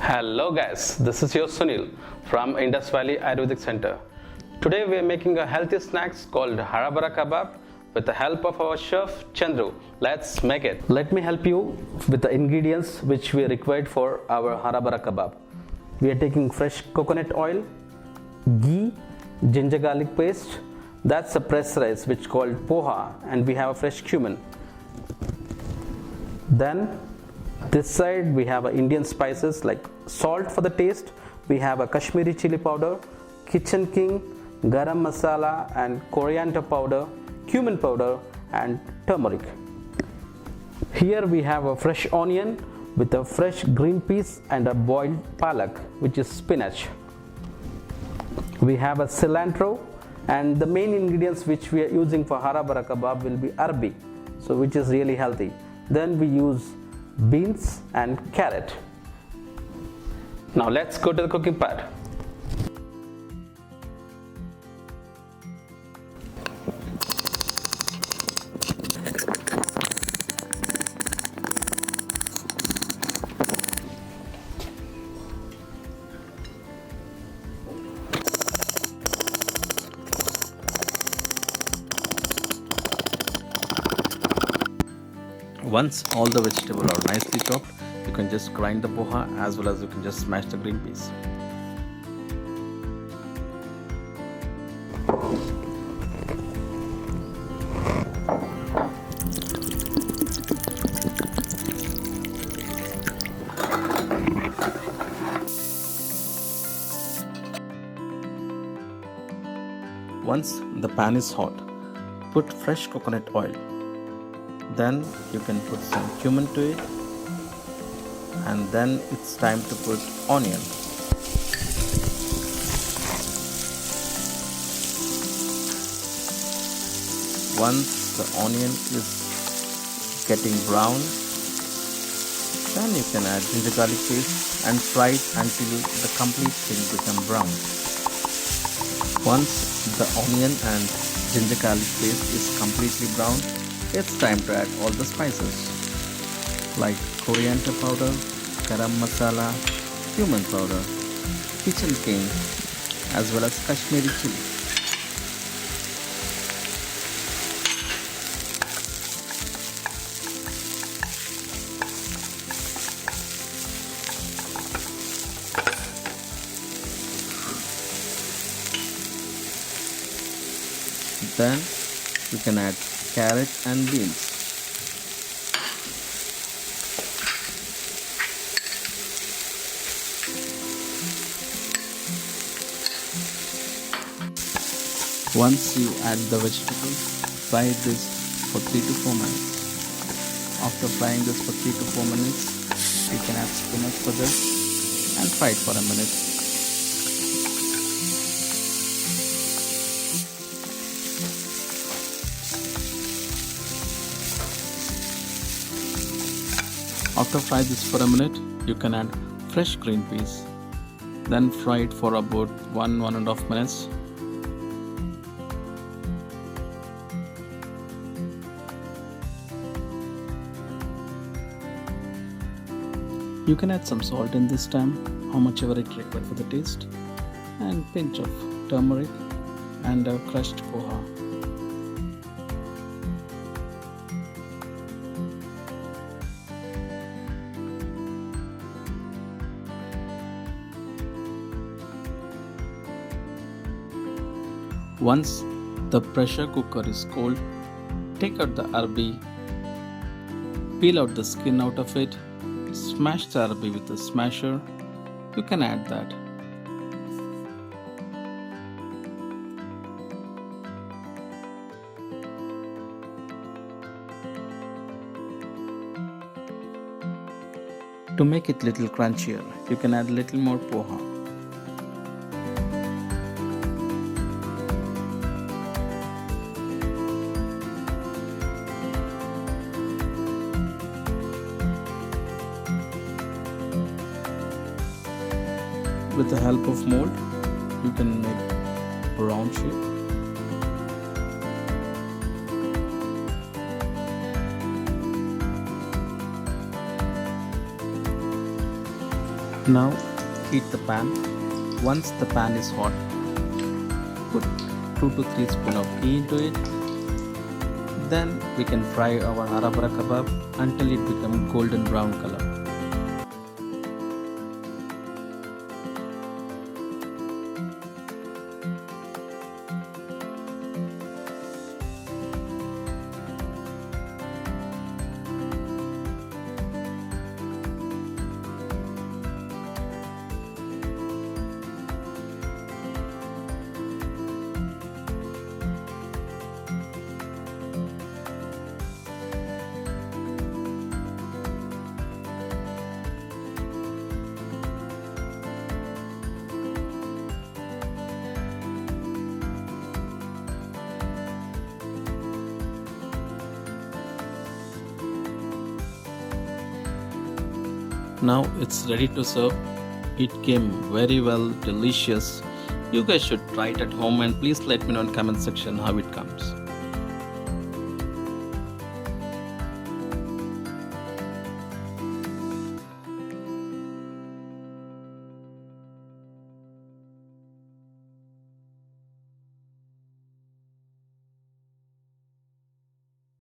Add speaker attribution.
Speaker 1: Hello guys, this is your Sunil from Indus Valley Ayurvedic Center. Today we are making a healthy snacks called Hara Kebab with the help of our chef Chandru. Let's make it. Let me help you with the ingredients which we required for our Hara Kebab. We are taking fresh coconut oil, ghee, ginger garlic paste, that's a pressed rice which called poha, and we have a fresh cumin. Then this side we have Indian spices like salt for the taste, we have a Kashmiri chili powder, kitchen king, garam masala and coriander powder, cumin powder and turmeric. Here we have a fresh onion with a fresh green peas and a boiled palak, which is spinach. We have a cilantro, and the main ingredients which we are using for Hara Kebab will be arbi, so which is really healthy. Then we use beans and carrot. Now let's go to the cooking part. Once all the vegetables are nicely chopped, you can just grind the poha as well as you can just smash the green peas. Once the pan is hot, put fresh coconut oil. Then you can put some cumin to it, and then it's time to put onion. Once the onion is getting brown, then you can add ginger garlic paste and fry it until the complete thing become brown. Once the onion and ginger garlic paste is completely brown, it's time to add all the spices like coriander powder, garam masala, cumin powder, kitchen king, as well as Kashmiri chili. Then you can add carrot and beans. Once you add the vegetables, fry this for 3 to 4 minutes. After frying this for 3 to 4 minutes, you can add spinach for this and fry it for a minute. After fry this for a minute, you can add fresh green peas. Then fry it for about 1.5 minutes. You can add some salt in this time, how much ever it required for the taste, and pinch of turmeric and a crushed poha. Once the pressure cooker is cold, take out the arbi, peel out the skin out of it, smash the arbi with a smasher. You can add that. To make it little crunchier, you can add a little more poha. With the help of mold, you can make a round shape. Now heat the pan. Once the pan is hot, put 2 to 3 spoon of ghee into it. Then we can fry our Hara kebab until it becomes golden brown color. Now it's ready to serve. It came very well, delicious. You guys should try it at home and please let me know in comment section how it comes.